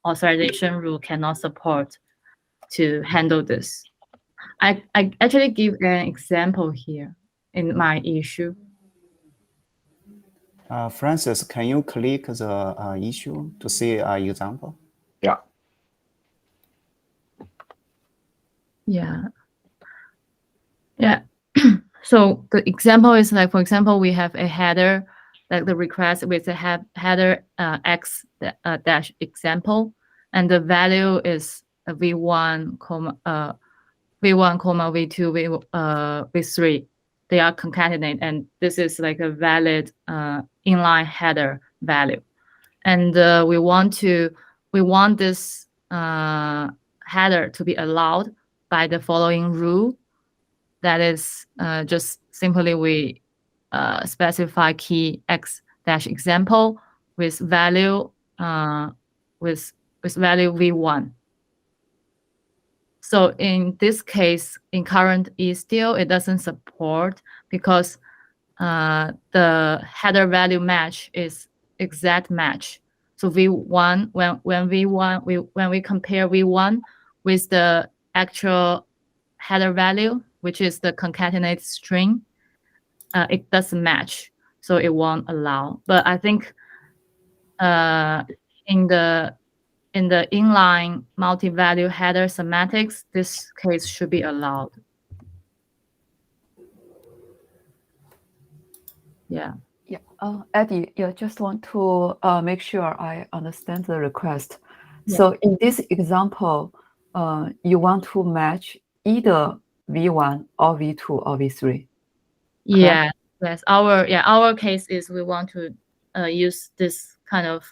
authorization rule cannot support to handle this. I actually give an example here in my issue. Francis, can you click the issue to see an example? Yeah. Yeah. So the example is like, for example, we have a header, like the request with a header x dash example, and the value is v1, v1, v2, v3. They are concatenated, and this is like a valid inline header value. And we want this header to be allowed by the following rule. That is just simply we specify key x dash example with value with value v1. So in this case, in current Istio, it doesn't support because the header value match is exact match. So v1 when we compare v1 with the actual header value, which is the concatenated string, it doesn't match, so it won't allow. But I think in the inline multi-value header semantics, this case should be allowed. Yeah. Yeah. Eddie, yeah, just want to make sure I understand the request. Yeah. So in this example, you want to match either V1 or V2 or V3. Yeah. Yes. Our case is we want to use this kind of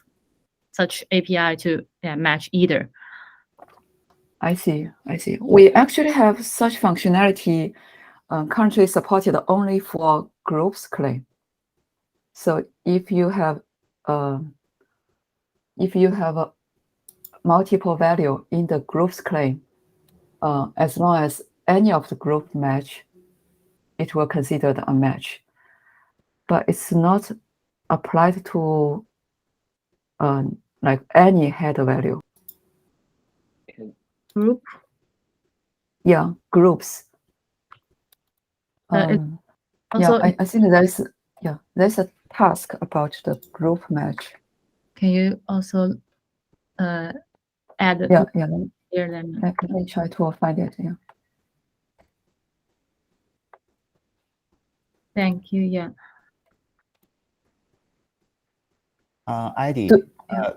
such API to match either. I see. We actually have such functionality currently supported only for groups claim. So if you have a multiple value in the groups claim, as long as any of the group match, it will consider a match. But it's not applied to like any header value. Group? Yeah, groups. Also, I think there's a task about the group match. Can you also add? Yeah. Here, let me try to find it. Yeah. Thank you. Yeah. Eddie,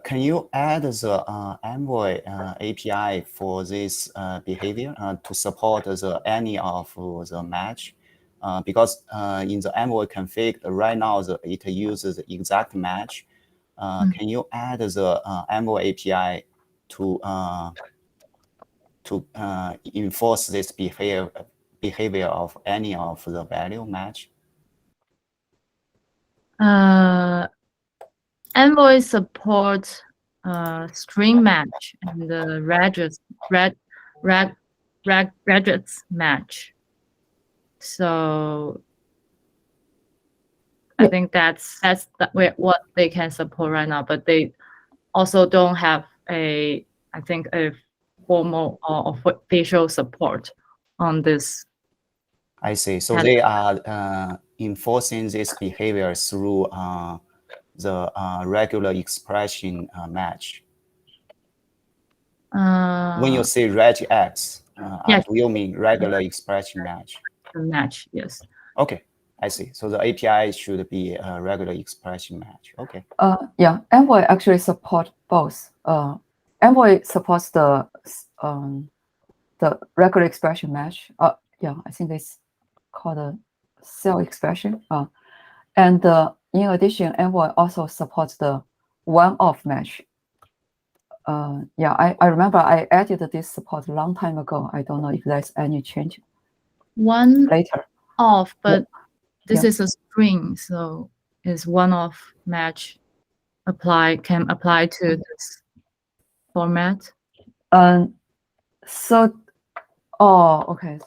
can you add the Envoy API for this behavior to support any of the match? Because in the Envoy config right now, it uses the exact match. Can you add the Envoy API to enforce this behavior of any of the value match? Envoy supports string match and the regex match. So I think that's what they can support right now. But they also don't have a formal or official support on this. I see. So they are enforcing this behavior through the regular expression match. When you say regex, yes. do you mean regular expression match? Match, yes. Okay, I see. So the API should be a regular expression match. Okay. Yeah, Envoy actually support both. Envoy supports the regular expression match. Yeah, I think it's called a cell expression. And in addition, Envoy also supports the one-off match. Yeah, I remember I added this support a long time ago. I don't know if there's any change. One later off, but this is a string, so is one-off match can apply to this format? So, okay.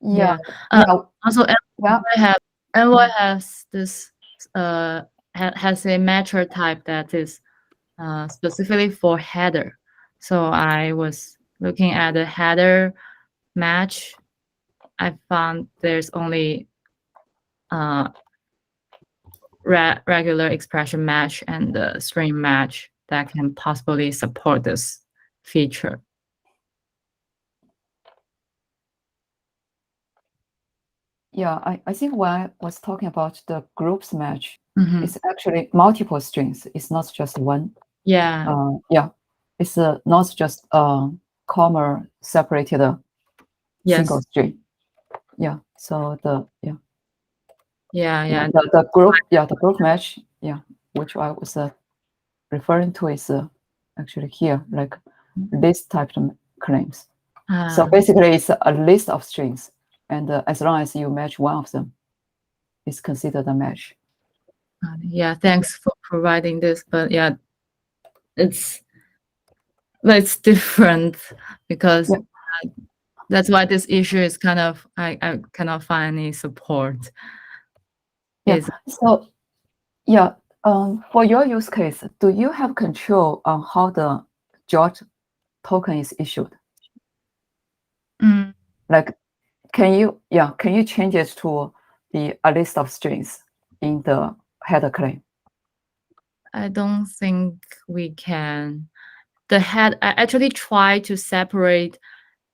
Yeah. Also, Envoy has this has a matcher type that is specifically for header. So I was looking at the header match. I found there's only regular expression match and the string match that can possibly support this feature. Yeah, I think when I was talking about the groups match, Mhm. it's actually multiple strings. It's not just one. Yeah. Yeah, it's not just comma separated Yes. single string. Yeah. So Yeah. the group match, which I was referring to is actually here, like this type of claims. So basically, it's a list of strings, and as long as you match one of them, it's considered a match. Yeah, thanks for providing this, but yeah, it's different because that's why this issue is kind of I cannot find any support. Yeah. So yeah, for your use case, do you have control on how the JOT token is issued? Like, can you change it to be a list of strings in the header claim? I don't think we can. I actually try to separate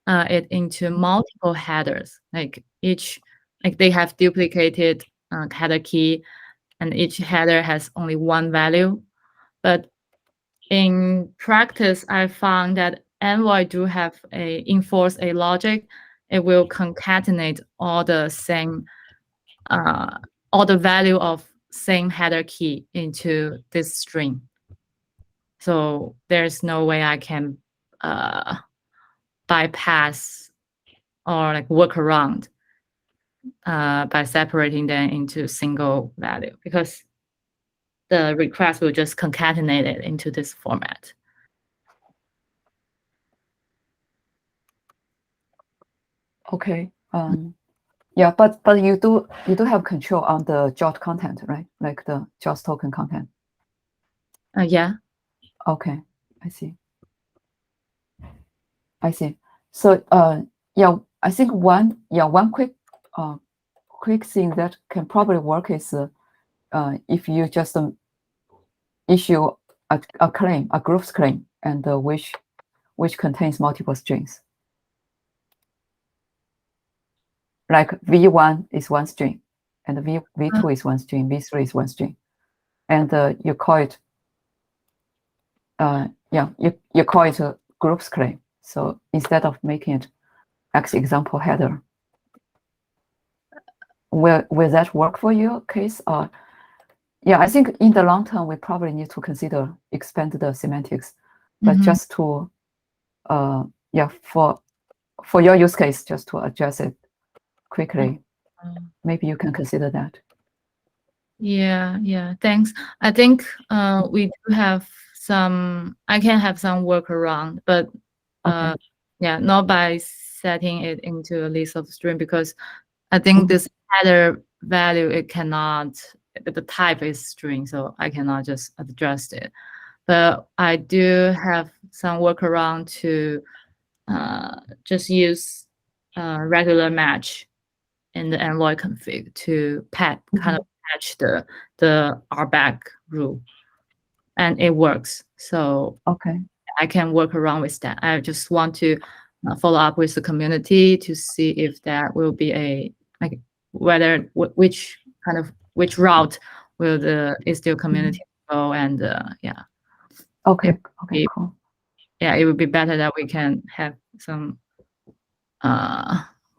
it into multiple headers. Like they have duplicated header key, and each header has only one value. But in practice, I found that Envoy do have enforce a logic. It will concatenate all the same, all the value of same header key into this string. So there's no way I can bypass or like work around by separating them into single value, because the request will just concatenate it into this format. Okay. Yeah, but you do have control on the JOT content, right? Like the JOT token content. Yeah. Okay, I see. So yeah, I think one quick thing that can probably work is if you just issue a claim, a groups claim, and which contains multiple strings. Like V1 is one string, and V2 is one string, V3 is one string, and you call it you call it a groups claim. So instead of making it X example header, will that work for your case? Yeah, I think in the long term we probably need to consider expand the semantics, but just to for your use case, just to address it quickly, maybe you can consider that. Yeah, thanks. I think we do have some, I can have some workaround, but yeah, not by setting it into a list of string, because I think this header value, it cannot, the type is string, so I cannot just adjust it. But I do have some workaround to just use regular match in the Envoy config to kind of patch the RBAC rule, and it works. So I can work around with that. I just want to follow up with the community to see if that will be whether which route will the Istio community go, and yeah. Okay, cool. Yeah, it would be better that we can have some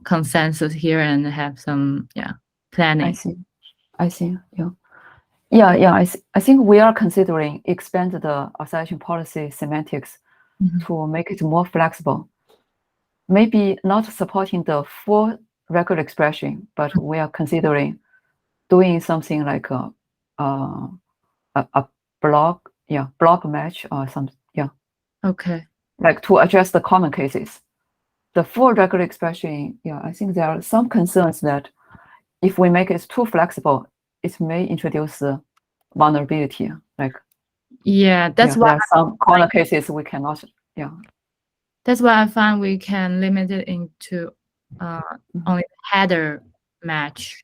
consensus here and have some planning. I see. Yeah. I think we are considering expand the acceleration policy semantics to make it more flexible. Maybe not supporting the full regular expression, but we are considering doing something like a block match or something. Yeah. Okay. Like to address the common cases. The full regular expression, I think there are some concerns that if we make it too flexible, it may introduce vulnerability. Like Yeah, that's yeah, why there are some corner cases we cannot. Yeah. That's why I find we can limit it into only header match,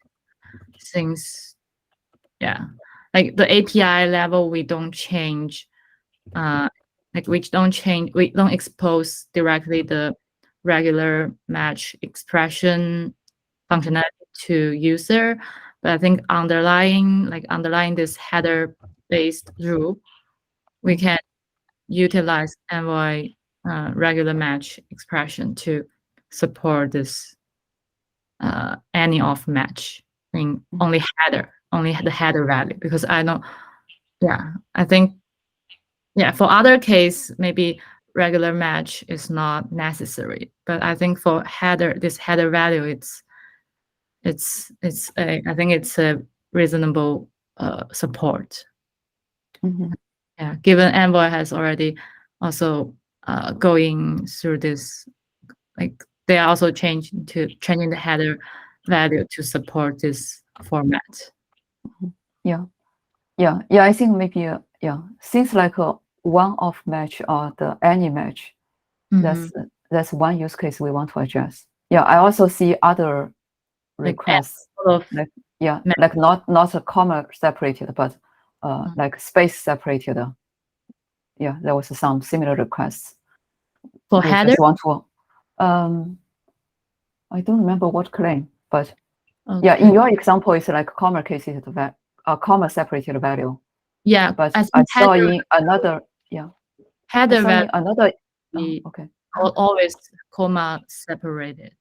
since like the API level we don't change, like we don't expose directly the regular match expression functionality to user, but I think underlying this header based rule, we can utilize Envoy regular match expression to support this any of match in only the header value, because I know, I think, for other case maybe regular match is not necessary, but I think for this header value, I think it's a reasonable support. Yeah, given Envoy has already also going through this, like they are also changing the header value to support this format. Yeah. I think maybe since like a one-off match or the any match, that's one use case we want to address. Yeah, I also see other requests like not a comma separated, but like space separated. Yeah, there was some similar requests. For we header, just want to I don't remember what claim, but yeah, in your example, it's like comma cases comma separated value. Yeah, but I saw in another header value another okay, always comma separated.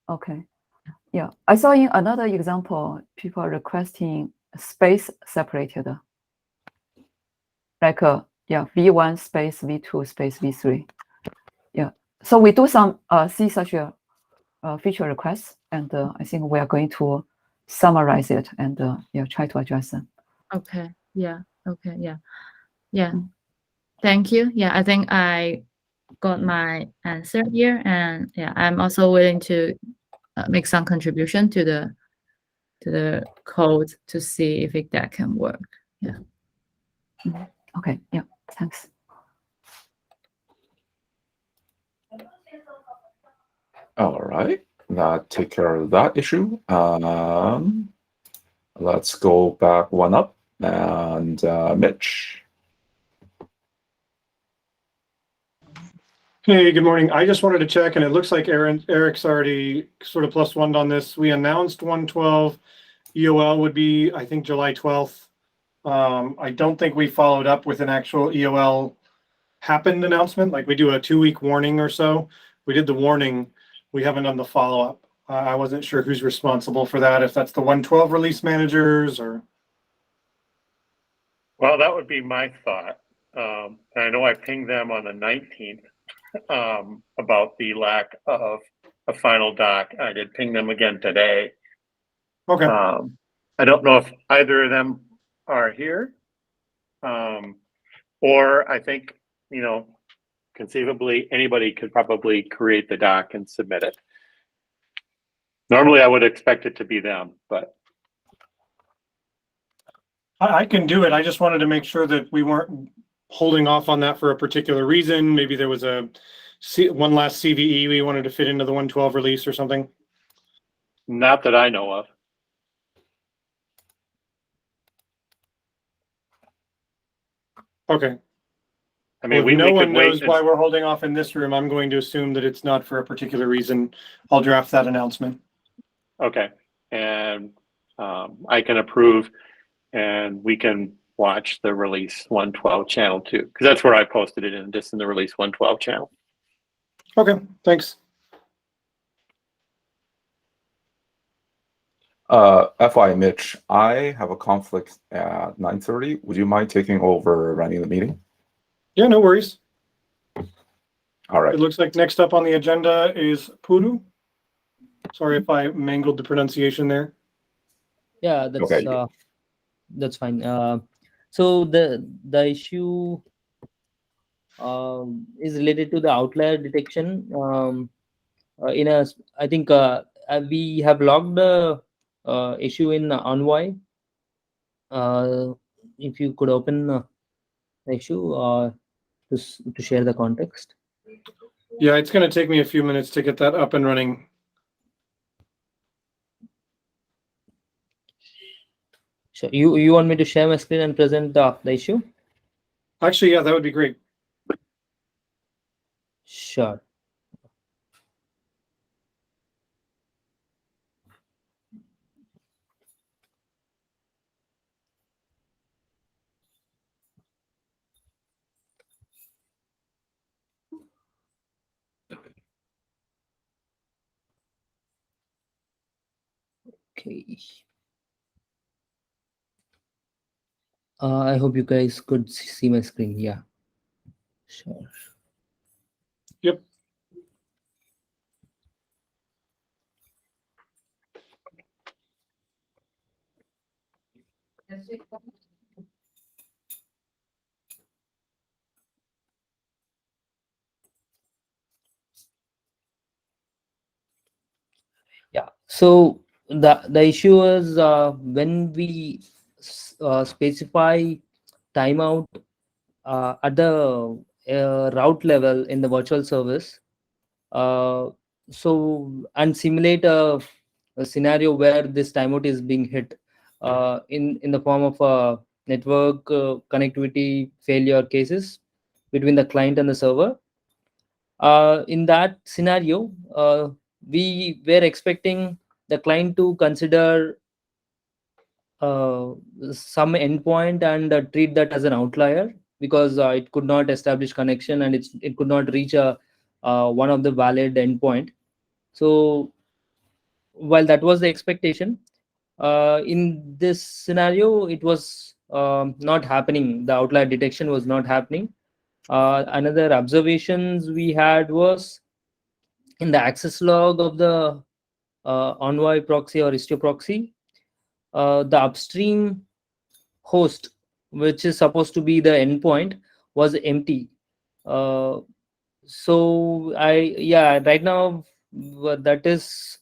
Okay. Yeah, I saw in another example people are requesting space separated, like v1 space v2 space v3. Yeah, so we do some see such a feature requests, and I think we are going to summarize it and try to address them. Okay. Yeah. Okay. Yeah. Thank you. Yeah, I think I got my answer here, and I'm also willing to make some contribution to the code to see if that can work. Yeah. Okay. Yeah. Thanks. All right. That take care of that issue. Let's go back one up, and Mitch. Hey, good morning. I just wanted to check, and it looks like Eric's already sort of +1'd on this. We announced 112 EOL would be, I think, July 12th. I don't think we followed up with an actual EOL happened announcement. Like we do a 2-week warning or so. We did the warning. We haven't done the follow-up. I wasn't sure who's responsible for that, if that's the 112 release managers or. Well, that would be my thought. And I know I pinged them on the 19th. About the lack of a final doc. I did ping them again today. Okay. I don't know if either of them are here. Or I think, conceivably anybody could probably create the doc and submit it. Normally I would expect it to be them, but. I can do it. I just wanted to make sure that we weren't holding off on that for a particular reason. Maybe there was one last CVE we wanted to fit into the 112 release or something. Not that I know of. Okay. I mean, if no one knows why we're holding off in this room, I'm going to assume that it's not for a particular reason. I'll draft that announcement. Okay. And I can approve, and we can watch the release 112 channel too, because that's where I posted it in the release 112 channel. Okay, thanks. FYI, Mitch, I have a conflict at 9:30. Would you mind taking over running the meeting? Yeah, no worries. All right. It looks like next up on the agenda is Puru. Sorry if I mangled the pronunciation there. Yeah, that's okay. That's fine. So the issue is related to the outlier detection. I think we have logged the issue in Envoy. If you could open issue to share the context? Yeah, it's going to take me a few minutes to get that up and running. Sure. You want me to share my screen and present the issue? Actually, yeah, that would be great. Sure. Okay. I hope you guys could see my screen. Yeah. Sure. Yep. Yeah. So the issue is when we specify timeout at the route level in the virtual service. So and simulate a scenario where this timeout is being hit in the form of network connectivity failure cases between the client and the server. In that scenario, we were expecting the client to consider uh, some endpoint and treat that as an outlier because it could not establish connection and it could not reach a one of the valid endpoint. So while that was the expectation, in this scenario it was not happening. The outlier detection was not happening. Another observations we had was in the access log of the Envoy proxy or Istio proxy, the upstream host, which is supposed to be the endpoint, was empty. Uh, so yeah, right now that is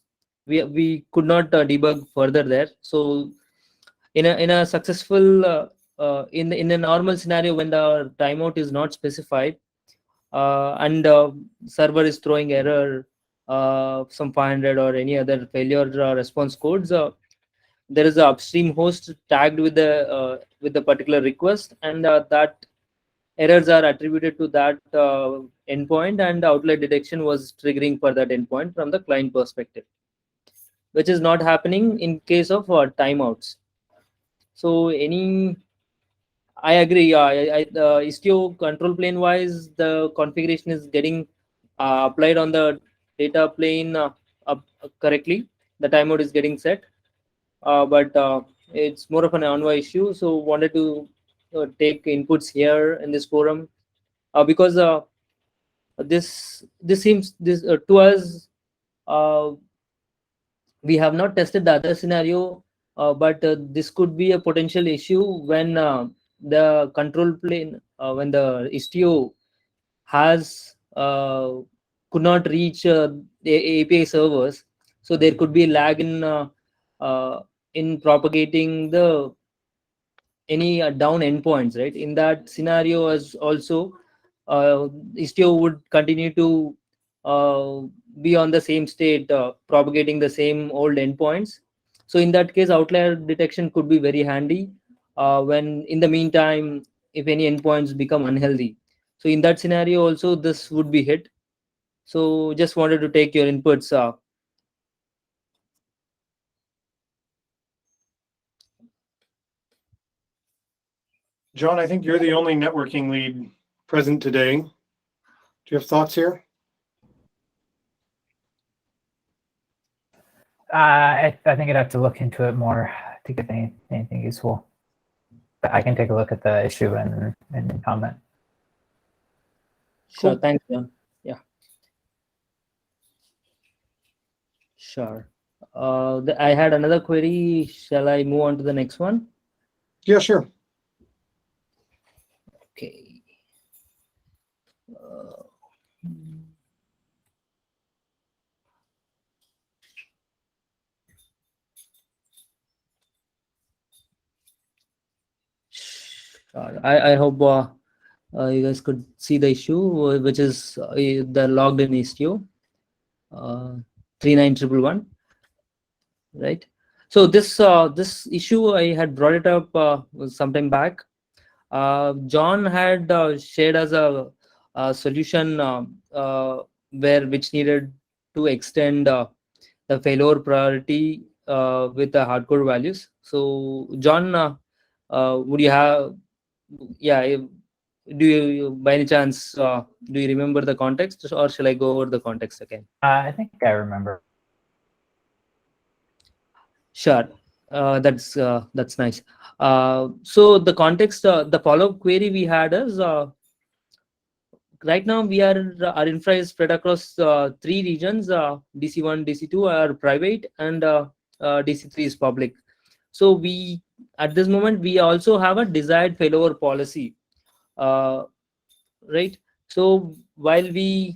we could not debug further there. So in a successful in a normal scenario when the timeout is not specified and server is throwing error some 500 or any other failure response codes, there is a upstream host tagged with the particular request, and that errors are attributed to that endpoint, and outlier detection was triggering for that endpoint from the client perspective, which is not happening in case of timeouts. So I agree. Yeah, the Istio control plane wise, the configuration is getting applied on the data plane correctly. The timeout is getting set, but it's more of an Envoy issue. So wanted to take inputs here in this forum because this seems this to us. Uh, we have not tested the other scenario, but this could be a potential issue when the control plane, when the Istio has could not reach the API servers, so there could be lag in propagating the any down endpoints, right? In that scenario, as also Istio would continue to uh, be on the same state, propagating the same old endpoints. So in that case, outlier detection could be very handy when, in the meantime, if any endpoints become unhealthy. So in that scenario, also this would be hit. So just wanted to take your inputs. John, I think you're the only networking lead present today. Do you have thoughts here? I think I'd have to look into it more to get anything useful. But I can take a look at the issue and comment. Sure, Cool. thanks, John. Yeah. Sure. I had another query. Shall I move on to the next one? Yeah, sure. Okay. Sure. I hope You guys could see the issue, which is the logged in Istio 39111, right? So this issue, I had brought it up sometime back. John had shared us a solution which needed to extend the failure priority with the hardcore values. So John, would you have, yeah, do you by any chance do you remember the context, or shall I go over the context again? I think I remember. Sure. That's nice. So the context, the follow-up query we had is, right now we are our infra is spread across three regions. DC1, DC2 are private, and DC3 is public. So we, at this moment, we also have a desired failover policy, right? So while the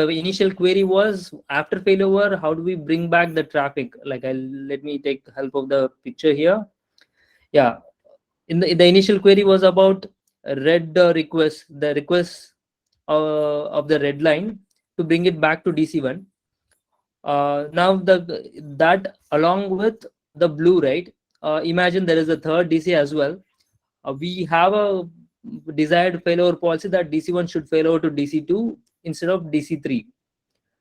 initial query was, after failover, how do we bring back the traffic? Like, let me take help of the picture here. Yeah, in the initial query was about red request, the request of the red line to bring it back to DC1. Now that along with the blue, right? Imagine there is a third DC as well. We have a desired failover policy that DC1 should fail over to DC2 instead of DC3.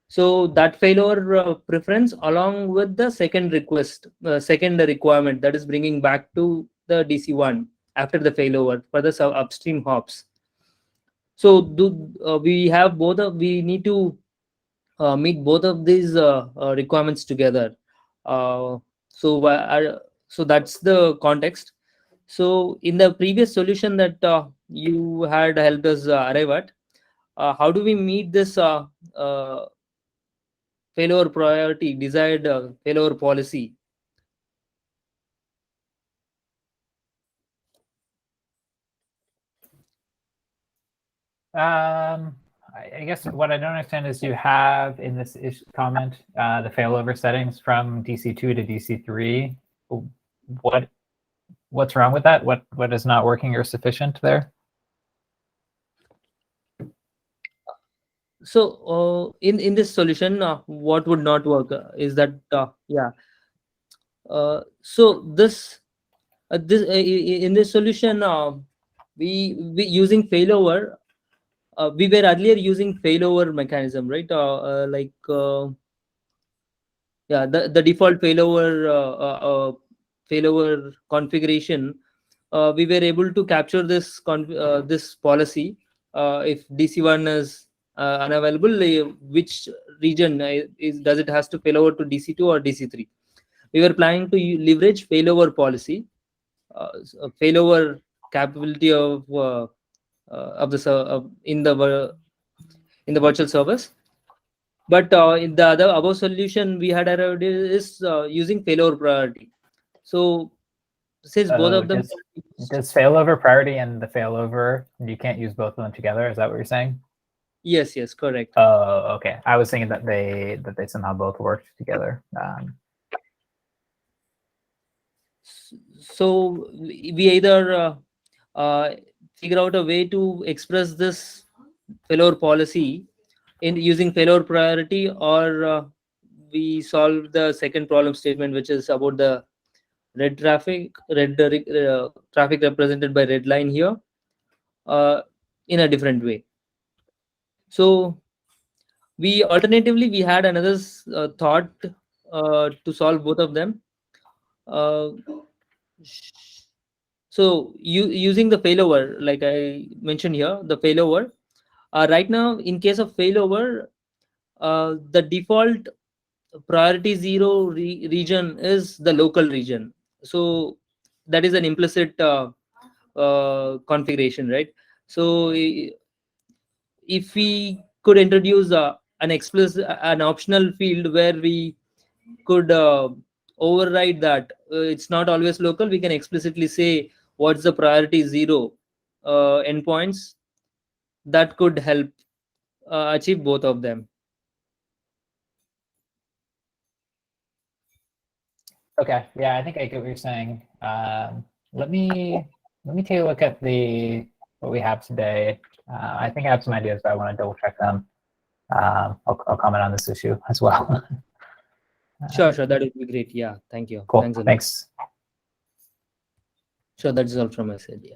So that failover preference, along with the second request, second requirement, that is bringing back to the DC1 after the failover for the upstream hops. So we have both of, we need to meet both of these requirements together. So so that's the context. So in the previous solution that you had helped us arrive at, how do we meet this failover priority, desired failover policy? I guess what I don't understand is, you have in this comment the failover settings from DC2 to DC3. What's wrong with that? What is not working or sufficient there? So in this solution, what would not work is that yeah. So this in this solution, we using failover. We were earlier using failover mechanism, right? Yeah, the default failover configuration. We were able to capture this this policy. If DC1 is unavailable, which region does it has to fail over to DC2 or DC3? We were planning to leverage failover policy, failover capability of the in the virtual service. But in the other above solution we had arrived is using failover priority. So since both of them does failover priority and the failover, you can't use both of them together? Is that what you're saying? Yes, correct. Oh, okay. I was thinking that they somehow both worked together. So we either figure out a way to express this failover policy in using failover priority, or we solve the second problem statement, which is about the red traffic represented by red line here, in a different way. So we alternatively we had another thought to solve both of them. So using the failover, like I mentioned here, the failover, right now in case of failover, the default priority 0 region is the local region. So that is an implicit configuration, right? So if we could introduce an optional field where we could override that, it's not always local, we can explicitly say what's the priority 0 endpoints, that could help achieve both of them. Okay, yeah, I think I get what you're saying. Let me take a look at the what we have today. I think I have some ideas, but I want to double check them. I'll comment on this issue as well. Sure, that would be great. Yeah, thank you. Cool. Thanks a lot. Thanks. Sure, that's all from my side. Yeah.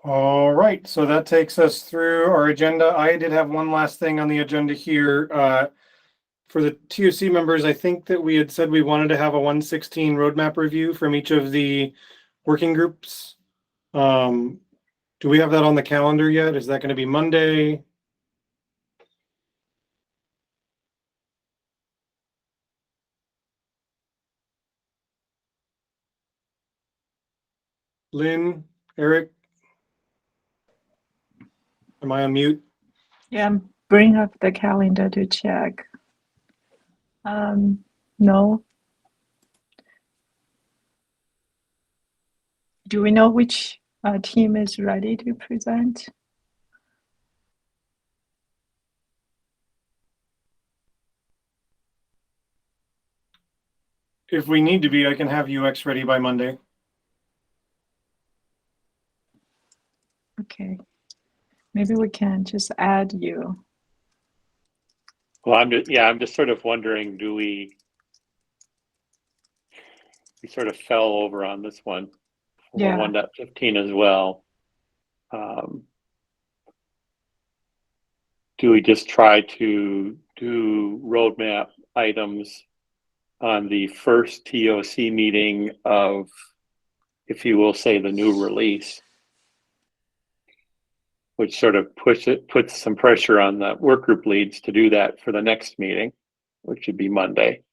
All right, so that takes us through our agenda. I did have one last thing on the agenda here. For the TOC members, I think that we had said we wanted to have a 116 roadmap review from each of the working groups. Do we have that on the calendar yet? Is that going to be Monday? Lynn, Eric? Am I on mute? Yeah, bring up the calendar to check. No. Do we know which team is ready to present? If we need to be, I can have UX ready by Monday. Okay. Maybe we can just add you. Well, I'm just sort of wondering, we sort of fell over on this one for Yeah. 1.15 as well. Do we just try to do roadmap items on the first TOC meeting of, if you will say, the new release, which sort of puts some pressure on the work group leads to do that for the next meeting, which should be Monday.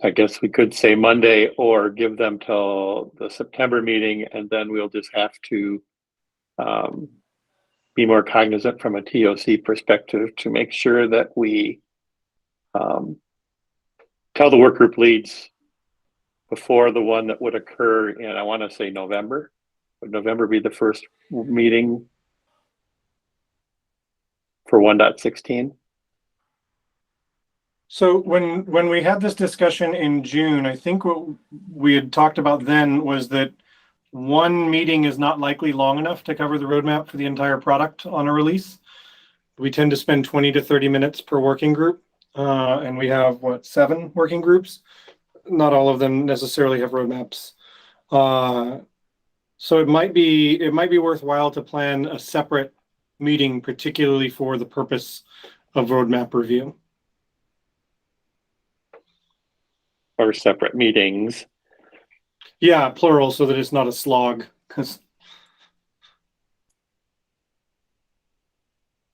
I guess we could say Monday, or give them till the September meeting, and then we'll just have to be more cognizant from a TOC perspective to make sure that we tell the work group leads before the one that would occur in, I want to say November. Would November be the first meeting for 1.16? So when we had this discussion in June, I think what we had talked about then was that one meeting is not likely long enough to cover the roadmap for the entire product on a release. We tend to spend 20 to 30 minutes per working group. And we have, 7 working groups? Not all of them necessarily have roadmaps. So it might be worthwhile to plan a separate meeting, particularly for the purpose of roadmap review. Or separate meetings? Yeah, plural, so that it's not a slog.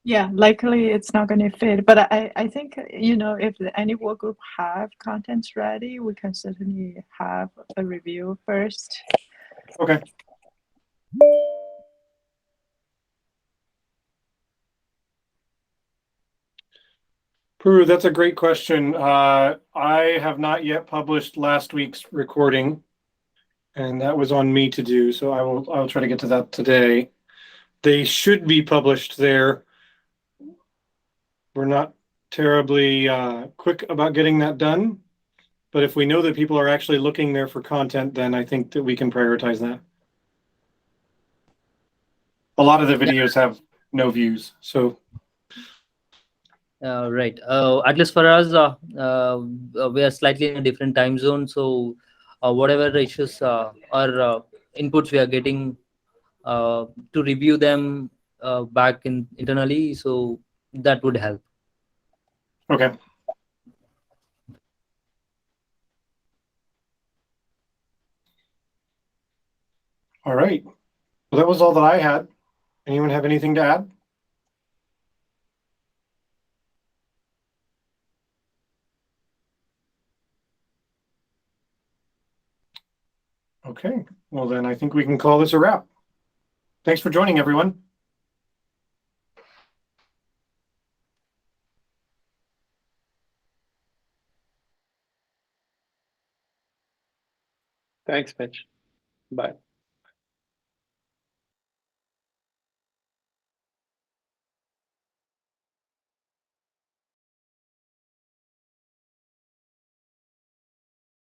Yeah, likely it's not going to fit. But I think, if any work group have contents ready, we can certainly have a review first. Okay. Prue, that's a great question. I have not yet published last week's recording, and that was on me to do. So I'll try to get to that today. They should be published there. We're not terribly quick about getting that done, but if we know that people are actually looking there for content, then I think that we can prioritize that. A lot of the videos have no views, so. Right. At least for us, we are slightly in a different time zone. So whatever issues or inputs we are getting to review them back internally, so that would help. Okay. All right. Well, that was all that I had. Anyone have anything to add? Okay. Well, then I think we can call this a wrap. Thanks for joining, everyone. Thanks, Mitch. Bye.